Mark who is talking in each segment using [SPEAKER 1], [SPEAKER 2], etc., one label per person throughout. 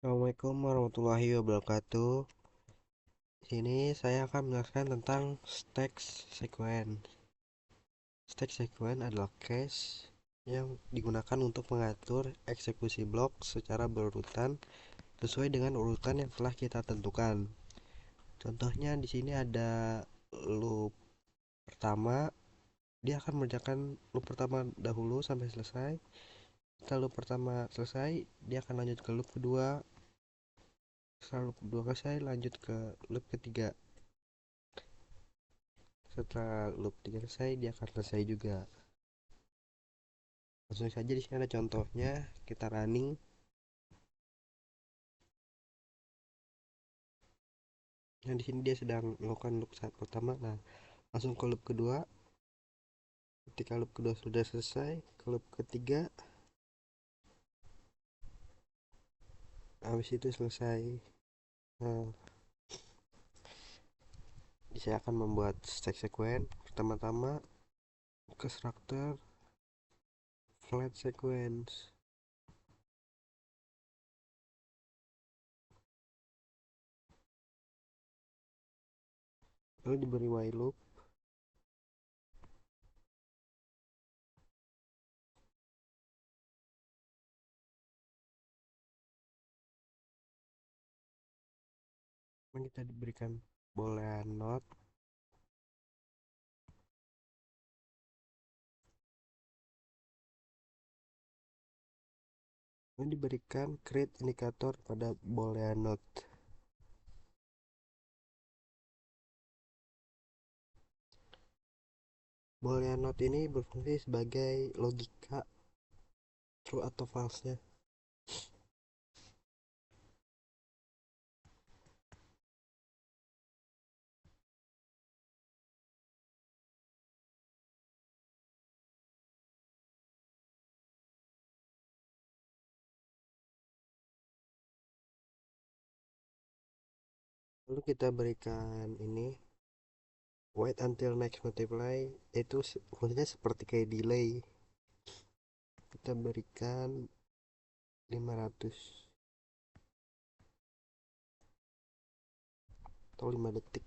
[SPEAKER 1] Assalamualaikum warahmatullahi wabarakatuh. Di sini saya akan menjelaskan tentang stack sequence. Stack sequence adalah cache yang digunakan untuk mengatur eksekusi blok secara berurutan sesuai dengan urutan yang telah kita tentukan. Contohnya di sini ada loop pertama, dia akan mengerjakan loop pertama dahulu sampai selesai. Setelah loop pertama selesai, dia akan lanjut ke loop kedua. Setelah loop kedua selesai, lanjut ke loop ketiga. Setelah loop 3 selesai, dia akan selesai juga. Langsung saja di sini ada contohnya, kita running. Nah, di sini dia sedang melakukan loop saat pertama. Nah, langsung ke loop kedua. Ketika loop kedua sudah selesai, ke loop ketiga. Habis itu selesai. Nah, saya akan membuat stack sequence. Pertama-tama constructor flat sequence. Lalu diberi while loop. Kita diberikan boolean not. Ini diberikan create indikator pada boolean not. Boolean not ini berfungsi sebagai logika true atau false-nya. Lalu kita berikan ini wait until next multiply, itu fungsinya seperti kayak delay. Kita berikan 500 atau 5 detik.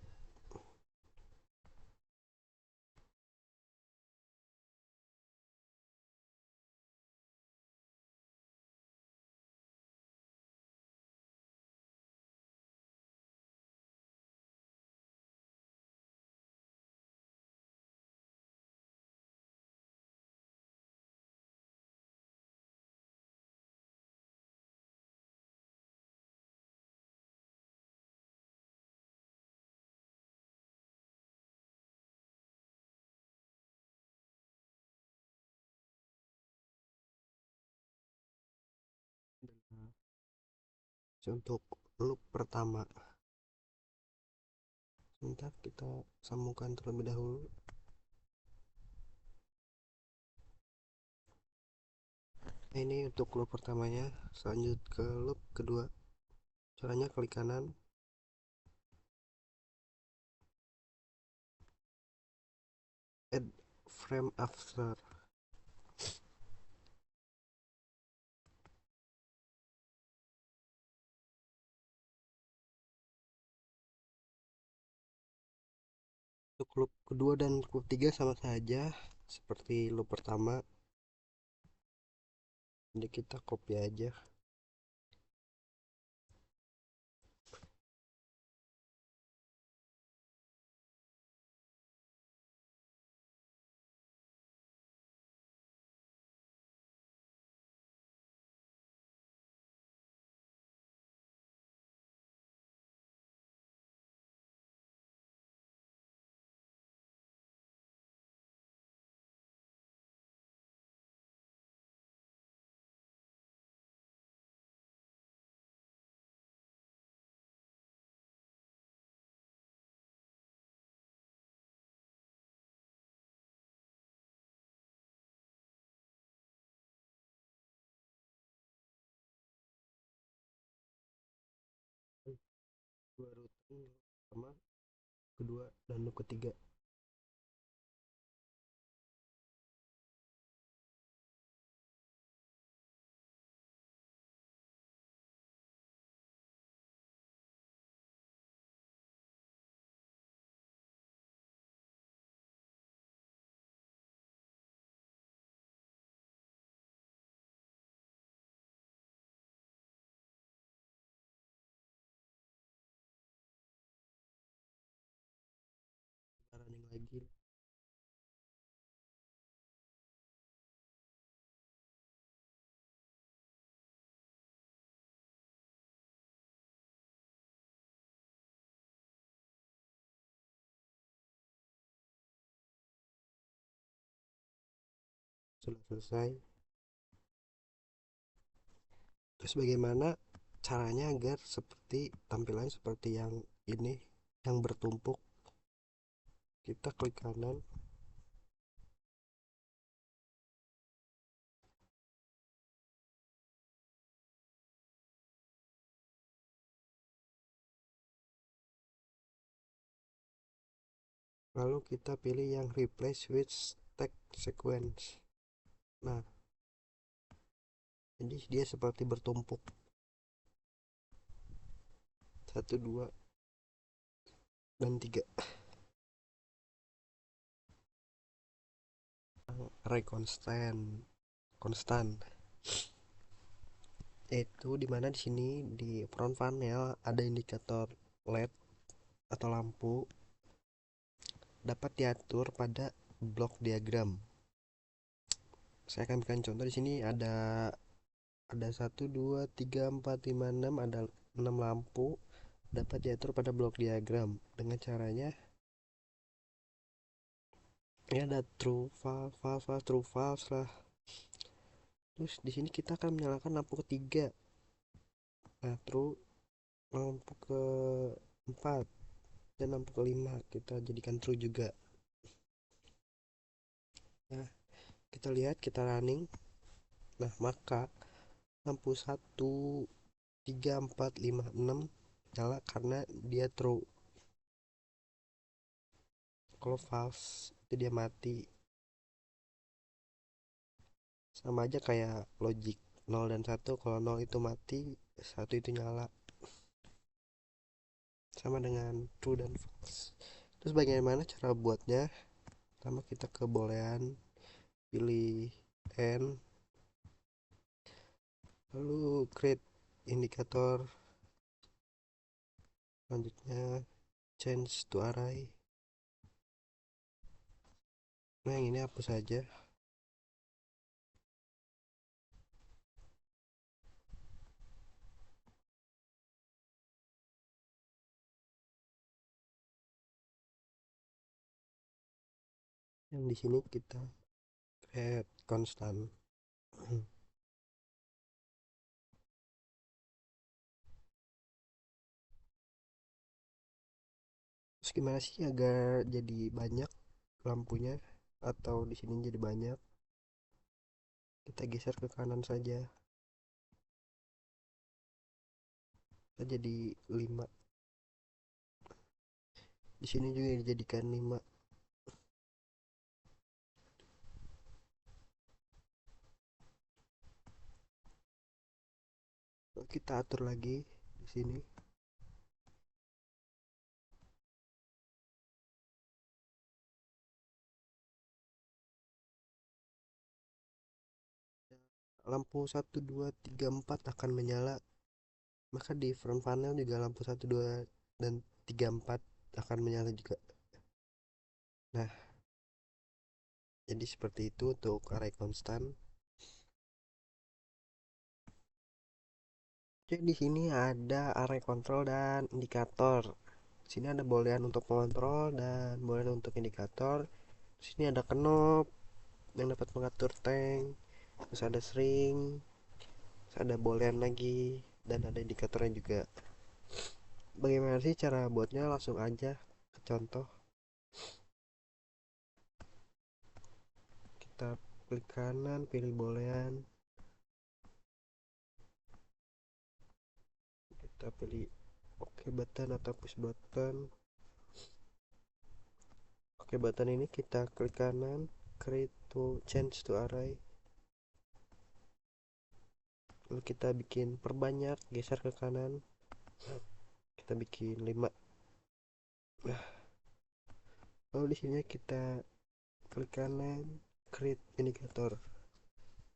[SPEAKER 1] Untuk loop pertama, sebentar kita sambungkan terlebih dahulu. Ini untuk loop pertamanya. Selanjut ke loop kedua, caranya klik kanan, add frame after. Untuk loop kedua dan loop ketiga sama saja seperti loop pertama, jadi kita copy aja. Dua rutin pertama, kedua, dan loop ketiga. sudah selesai. Terus bagaimana caranya agar seperti tampilan seperti yang ini, yang bertumpuk? Kita klik kanan, lalu kita pilih yang replace with text sequence. Nah, jadi dia seperti bertumpuk, satu, dua, dan tiga. Array constant, konstan. Itu dimana di sini di front panel ada indikator LED atau lampu, dapat diatur pada block diagram. Saya akan berikan contoh di sini ada 1, 2, 3, 4, 5, 6, ada 6 lampu, dapat diatur pada blok diagram dengan caranya ini ada true false false false true false lah. Terus di sini kita akan menyalakan lampu ketiga. Nah, true, lampu keempat dan lampu kelima kita jadikan true juga. Nah, kita lihat, kita running. Nah, maka lampu 1, 3, 4, 5, 6 nyala karena dia true. Kalau false itu dia mati. Sama aja kayak logic 0 dan 1, kalau 0 itu mati, 1 itu nyala. Sama dengan true dan false. Terus bagaimana cara buatnya? Pertama kita ke boolean, pilih n, lalu create indikator, selanjutnya change to array. Nah, yang ini hapus saja. Yang di sini kita create constant. Terus gimana sih agar jadi banyak lampunya, atau di sini jadi banyak? Kita geser ke kanan saja. Kita jadi 5. Di sini juga dijadikan 5. Kita atur lagi di sini. Lampu 1, 2, 3, 4 akan menyala. Maka di front panel juga lampu 1, 2, dan 3, 4 akan menyala juga. Nah, jadi seperti itu untuk array konstan. Jadi di sini ada array control dan indikator. Di sini ada boolean untuk pengontrol dan boolean untuk indikator. Di sini ada knob yang dapat mengatur tank. Terus ada string, terus ada boolean lagi, dan ada indikatornya juga. Bagaimana sih cara buatnya? Langsung aja ke contoh. Kita klik kanan, pilih boolean, kita pilih OK button atau push button. OK button ini kita klik kanan, create to change to array, lalu kita bikin perbanyak, geser ke kanan, kita bikin 5. Nah, lalu di sini kita klik kanan, create indikator.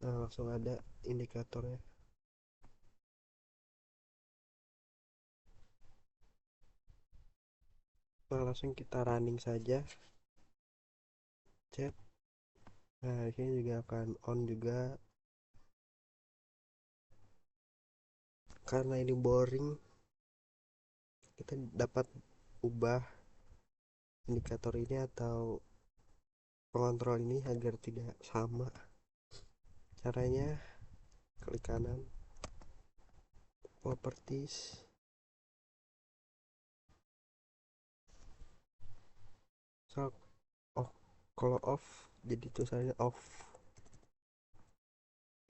[SPEAKER 1] Nah, langsung ada indikatornya. Nah, langsung kita running saja, chat. Nah, di sini juga akan on juga. Karena ini boring, kita dapat ubah indikator ini atau pengontrol ini agar tidak sama. Caranya klik kanan, properties, so off, kalau off jadi tulisannya off.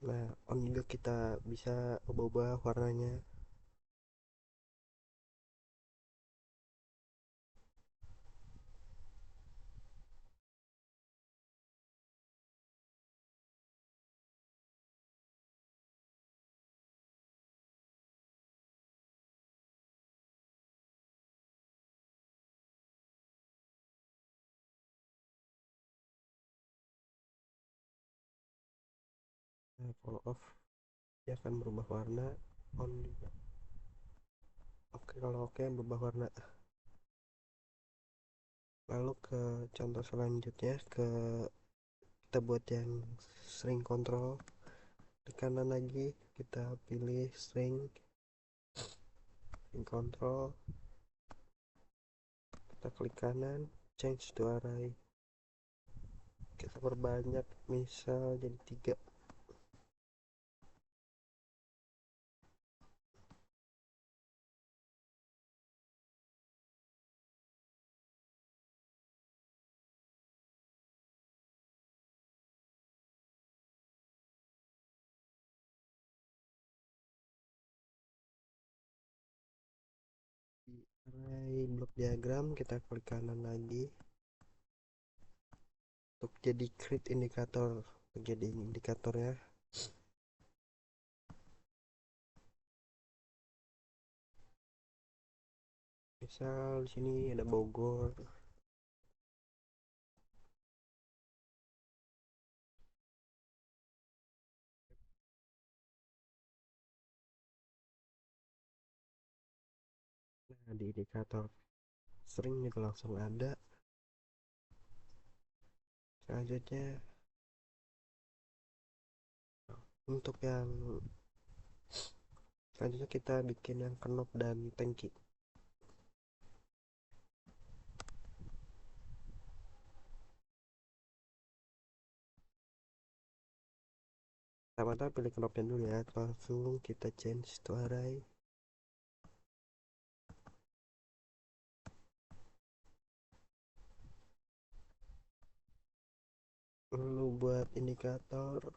[SPEAKER 1] Nah, on juga kita bisa ubah-ubah warnanya. Nah, kalau off dia akan berubah warna, on juga. Oke, kalau oke berubah warna. Lalu ke contoh selanjutnya, kita buat yang string control. Di kanan lagi kita pilih string control, kita klik kanan, change to array, kita perbanyak misal jadi 3. Di array block diagram kita klik kanan lagi untuk jadi create indikator, untuk jadi indikatornya. Misal di sini ada Bogor. Nah, di indikator string itu langsung ada. Selanjutnya untuk yang selanjutnya kita bikin yang knop dan tangki. Pertama-tama pilih knopnya dulu ya, langsung kita change to array. Lalu buat indikator,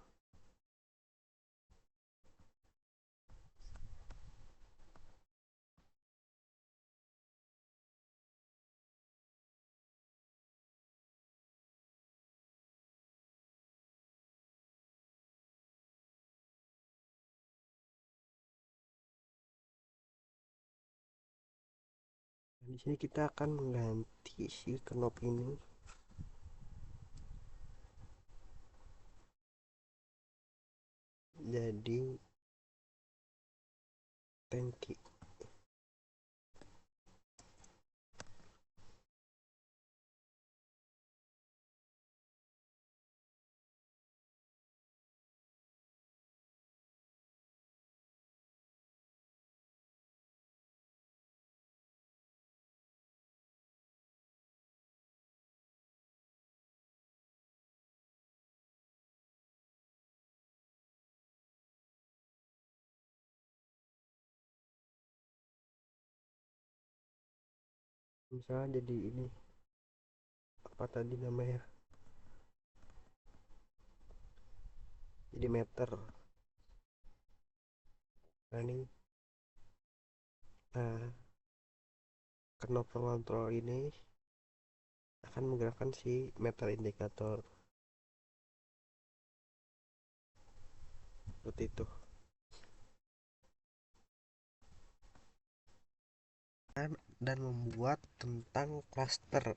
[SPEAKER 1] di sini kita akan mengganti si knop ini jadi tangki. Misalnya jadi ini, apa tadi namanya, jadi meter. Nah ini, nah knop kontrol ini akan menggerakkan si meter indikator seperti itu. Dan membuat tentang cluster.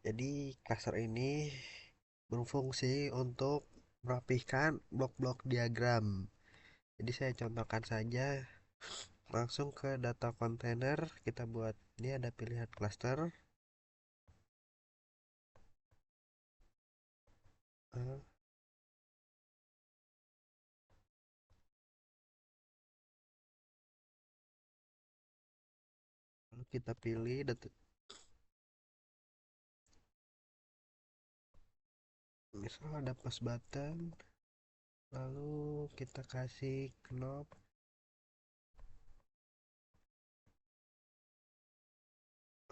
[SPEAKER 1] Jadi cluster ini berfungsi untuk merapikan blok-blok diagram. Jadi saya contohkan saja, langsung ke data container, kita buat ini ada pilihan cluster. Lalu kita pilih data, misal ada plus button, lalu kita kasih knob,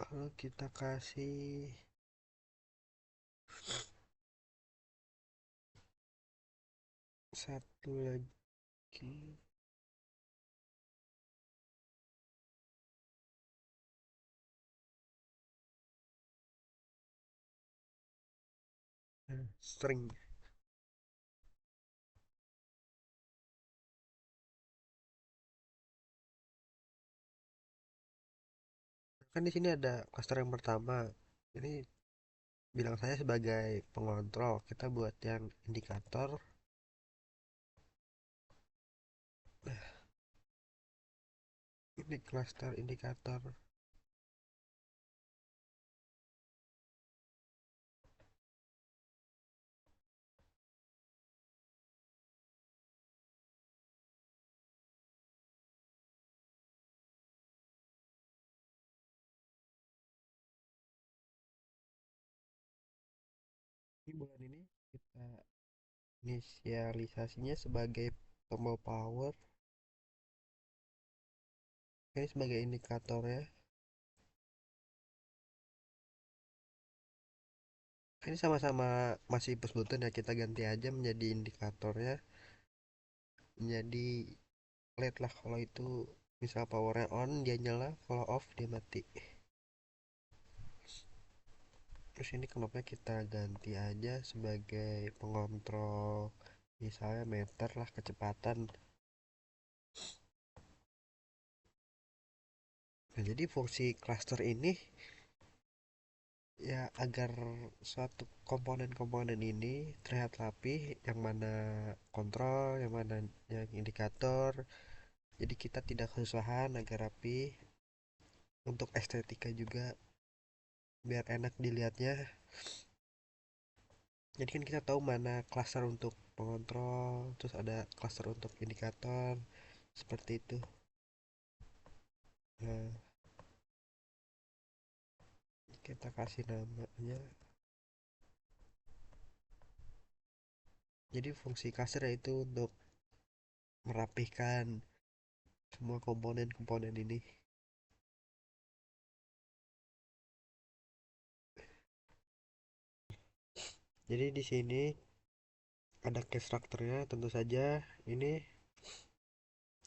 [SPEAKER 1] lalu kita kasih satu lagi. String. Kan di sini ada cluster yang pertama. Ini bilang saya sebagai pengontrol. Kita buat yang indikator. Ini cluster indikator. Ini bulan ini kita inisialisasinya sebagai tombol power. Ini sebagai indikatornya. Ini sama-sama masih push button ya, kita ganti aja menjadi indikatornya menjadi LED lah. Kalau itu misal powernya on dia nyala, kalau off dia mati. Terus ini knobnya kita ganti aja sebagai pengontrol, misalnya meter lah, kecepatan. Nah, jadi fungsi cluster ini ya agar suatu komponen-komponen ini terlihat rapi, yang mana kontrol, yang mana yang indikator. Jadi kita tidak kesusahan, agar rapi, untuk estetika juga biar enak dilihatnya. Jadi kan kita tahu mana cluster untuk pengontrol, terus ada cluster untuk indikator, seperti itu. Nah, kita kasih namanya. Jadi fungsi cluster itu untuk merapihkan semua komponen-komponen ini. Jadi di sini ada constructornya, tentu saja ini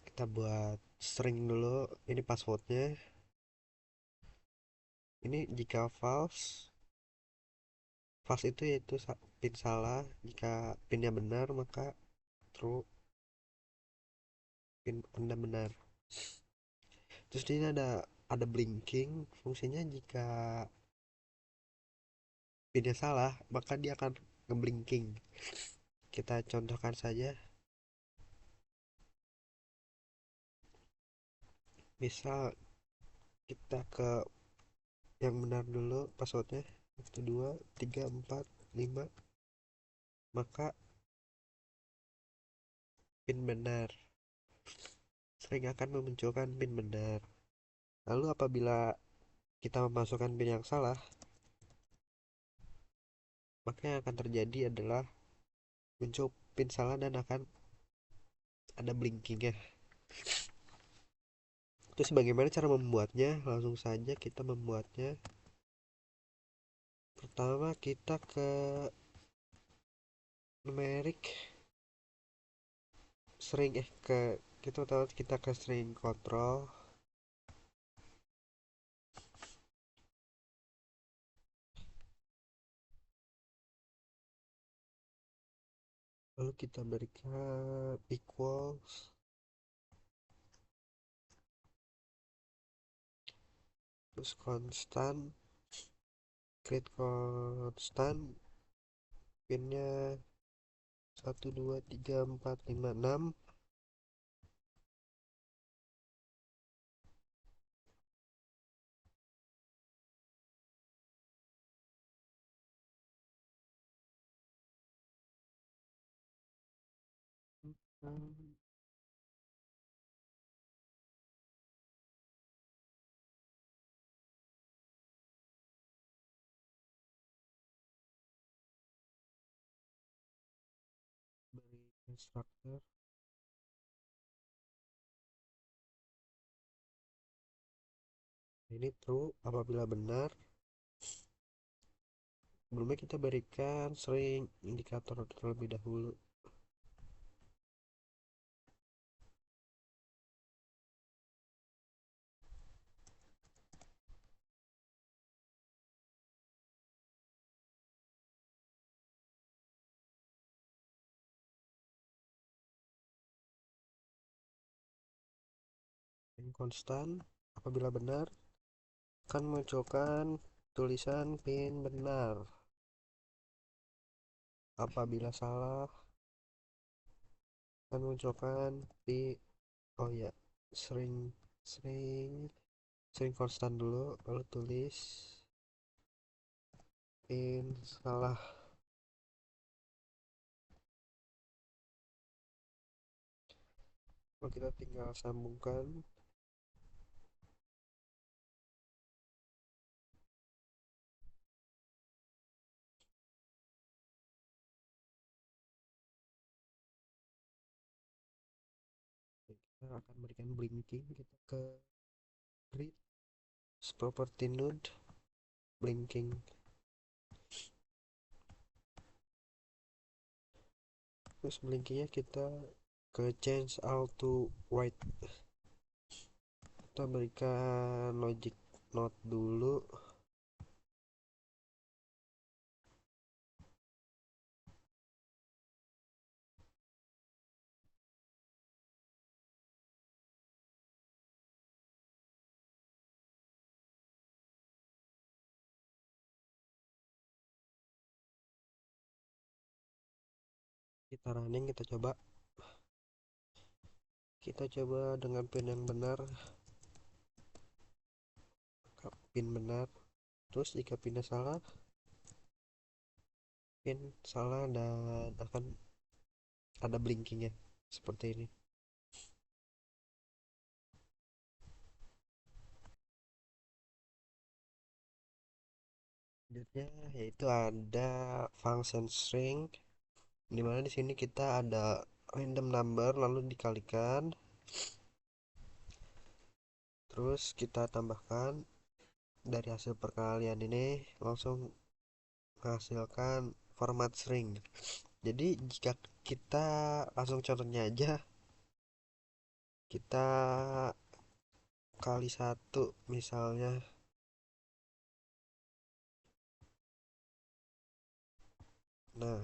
[SPEAKER 1] kita buat string dulu. Ini passwordnya. Ini jika false itu yaitu pin salah. Jika pinnya benar maka true, pin anda benar. Terus di sini ada blinking, fungsinya jika pinnya salah maka dia akan ngeblinking. Kita contohkan saja. Misal kita ke yang benar dulu passwordnya, 1 2 3 4 5, maka pin benar, sering akan memunculkan pin benar. Lalu apabila kita memasukkan pin yang salah, maka yang akan terjadi adalah muncul pin salah dan akan ada blinkingnya. Terus bagaimana cara membuatnya? Langsung saja kita membuatnya. Pertama kita ke numerik string, kita ke string control. Lalu kita berikan equals, terus constant, create constant, pinnya 1 2 3 4 5 6. instructor. Ini true apabila benar. Sebelumnya kita berikan string indikator terlebih dahulu. String konstan apabila benar akan munculkan tulisan pin benar. Apabila salah akan munculkan oh ya, string string string konstan dulu lalu tulis pin salah. Lalu kita tinggal sambungkan. Kita akan berikan blinking, kita ke read property node blinking. Terus blinkingnya kita ke change all to white. Kita berikan logic note dulu. Kita running, kita coba dengan pin yang benar, pin benar. Terus jika pinnya salah, pin salah dan akan ada blinkingnya seperti ini. Selanjutnya yaitu ada function string, dimana di sini kita ada random number lalu dikalikan, terus kita tambahkan dari hasil perkalian ini langsung menghasilkan format string. Jadi jika kita langsung contohnya aja, kita kali satu misalnya. Nah,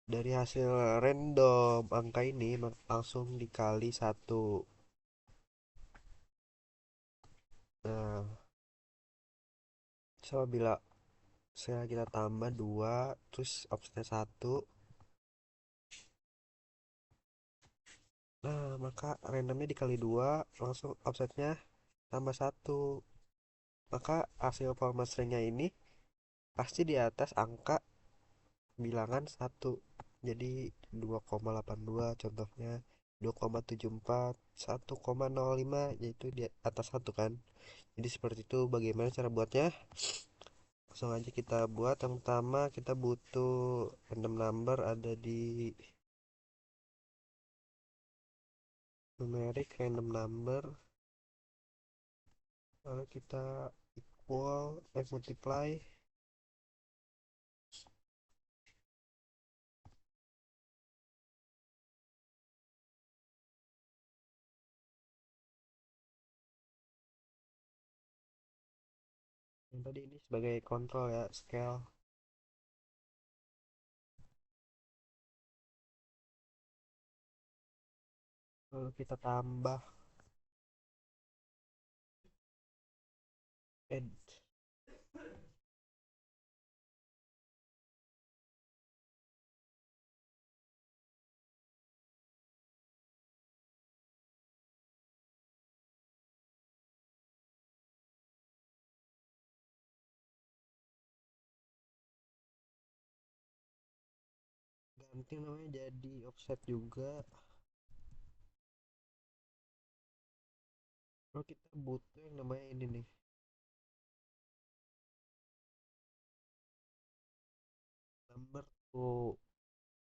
[SPEAKER 1] dari hasil random angka ini langsung dikali satu. Nah, so bila saya kita tambah 2 terus offsetnya 1. Nah, maka randomnya dikali 2 langsung offsetnya tambah 1. Maka hasil format stringnya ini pasti di atas angka bilangan 1. Jadi 2,82 contohnya, 2,74, 1,05, yaitu di atas 1 kan. Jadi seperti itu. Bagaimana cara buatnya? Langsung aja kita buat. Yang pertama kita butuh random number ada di numeric random number, lalu kita multiply. Yang tadi ini sebagai kontrol ya, scale. Lalu kita tambah add. Ganti namanya jadi offset juga. Lalu kita butuh yang namanya ini nih, number to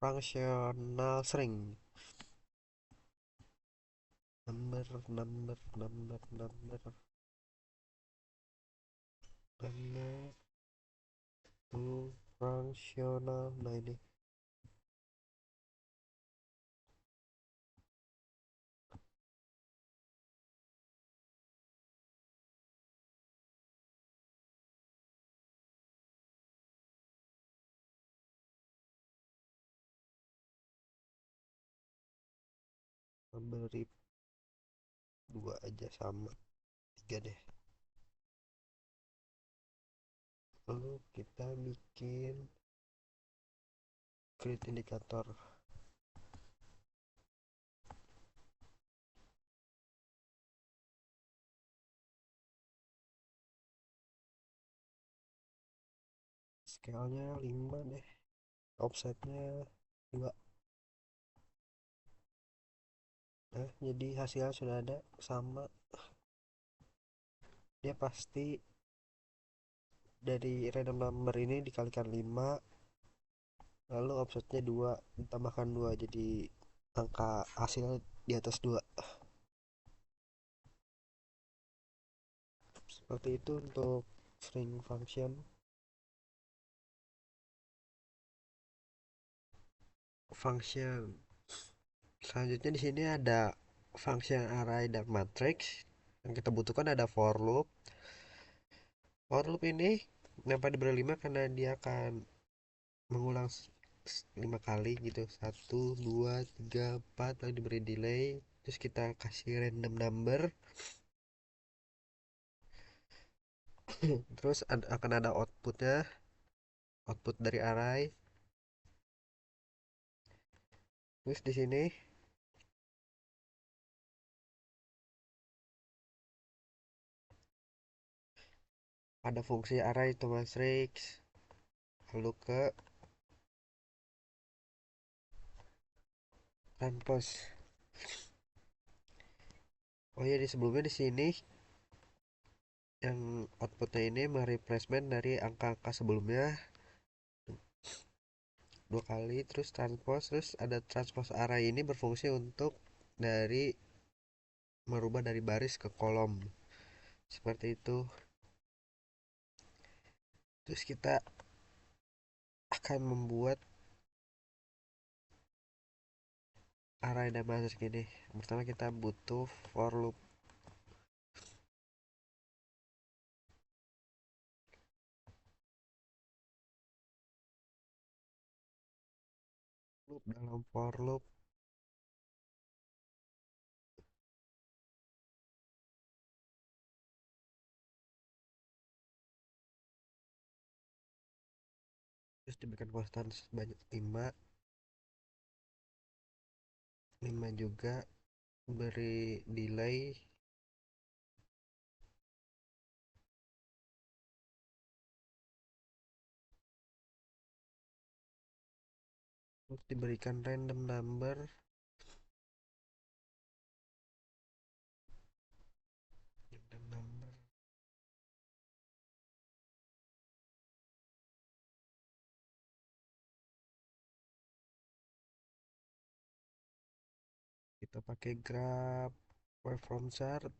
[SPEAKER 1] functional string. Number to functional. Nah ini beri dua aja sama tiga deh. Lalu kita bikin create indikator. Scale-nya 5 deh, offsetnya 2. Nah jadi hasilnya sudah ada sama, dia pasti dari random number ini dikalikan 5, lalu offsetnya 2 ditambahkan 2 jadi angka hasil di atas 2. Seperti itu untuk string function. Function selanjutnya di sini ada function array dan matrix. Yang kita butuhkan ada for loop. For loop ini kenapa diberi 5 karena dia akan mengulang 5 kali gitu, 1 2 3 4, lalu diberi delay, terus kita kasih random number. Terus akan ada outputnya, output dari array. Terus di sini ada fungsi array to matrix, lalu ke transpose. Oh ya, di sebelumnya di sini yang outputnya ini mereplacement dari angka-angka sebelumnya 2 kali, terus transpose. Terus ada transpose array ini berfungsi untuk dari merubah dari baris ke kolom seperti itu. Terus kita akan membuat array dan matrix ini. Pertama kita butuh for loop. Dalam for loop terus diberikan konstan sebanyak 5 juga, beri delay, terus diberikan random number. Kita pakai graph waveform chart.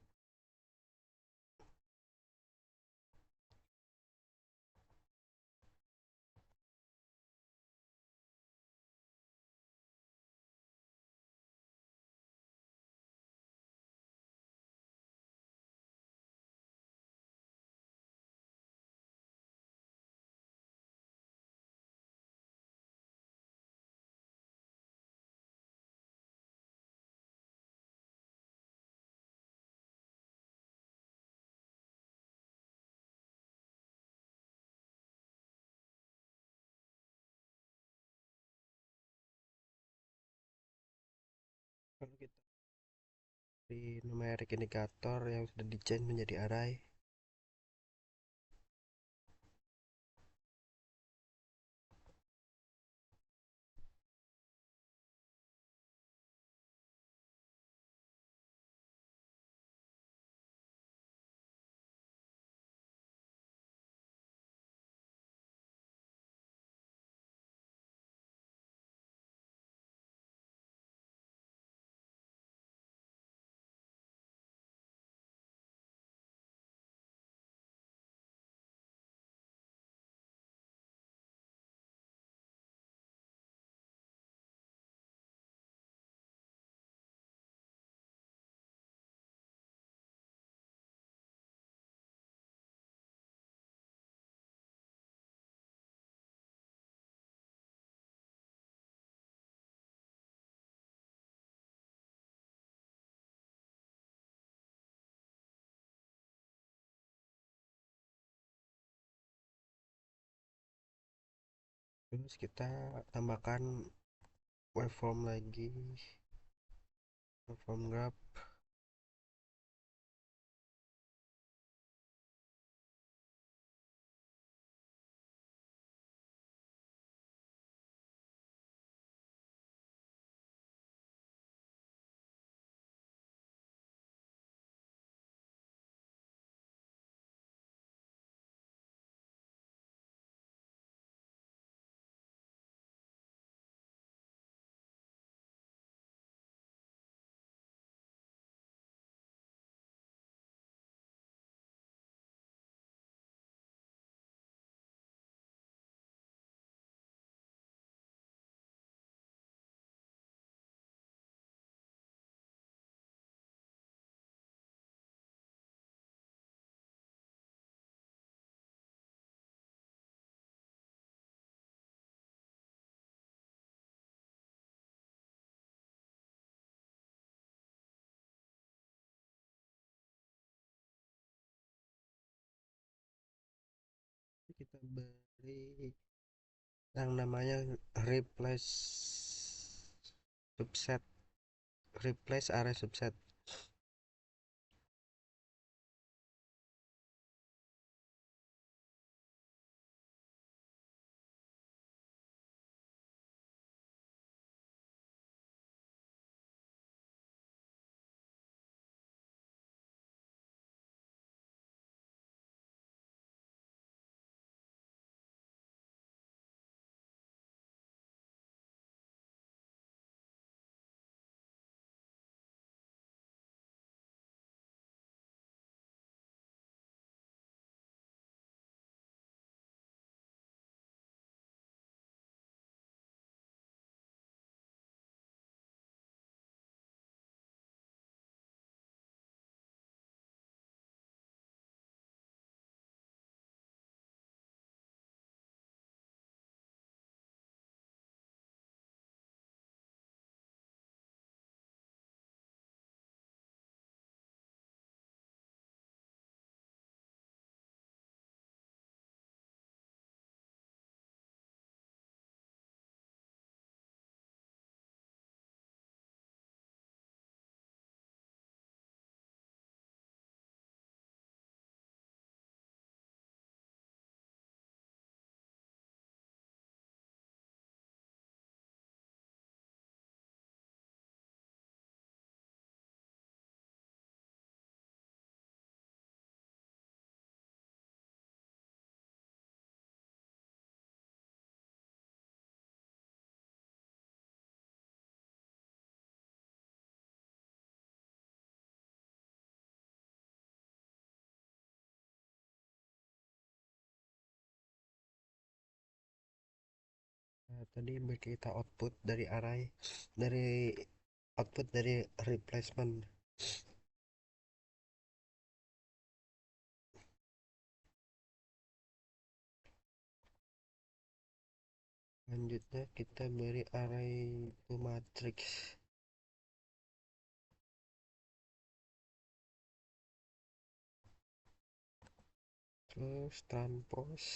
[SPEAKER 1] Lalu kita di numeric indikator yang sudah di change menjadi array. Terus kita tambahkan waveform lagi, waveform graph. Kita beri yang namanya replace subset, replace area subset. Nah, tadi kita output dari array, dari output dari replacement. Selanjutnya kita beri array to matrix, terus transpose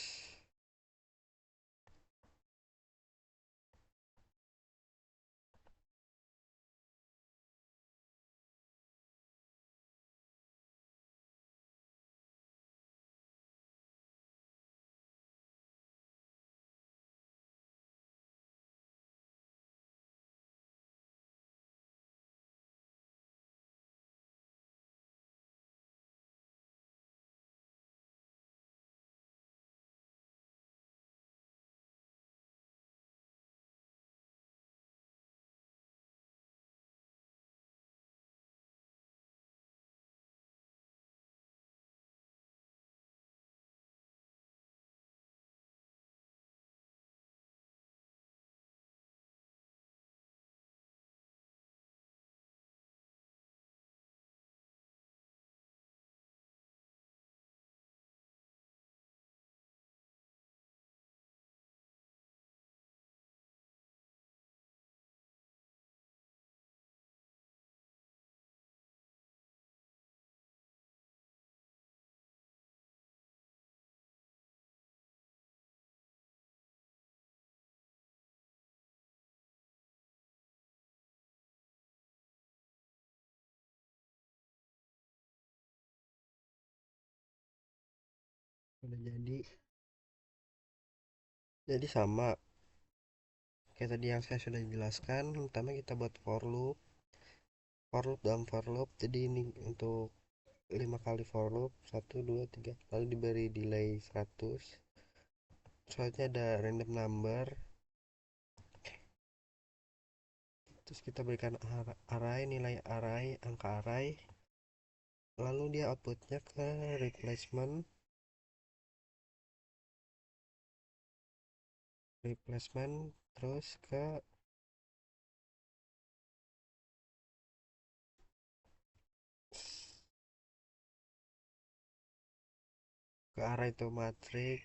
[SPEAKER 1] udah jadi sama kayak tadi yang saya sudah jelaskan. Pertama kita buat dalam for loop. Jadi ini untuk 5 kali for loop, 1 2 3, lalu diberi delay 100. Soalnya ada random number, terus kita berikan nilai array, angka array, lalu dia outputnya ke replacement terus ke array to matrix,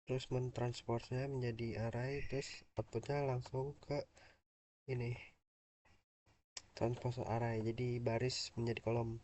[SPEAKER 1] terus mentransformnya menjadi array, terus outputnya langsung ke ini transpose array, jadi baris menjadi kolom.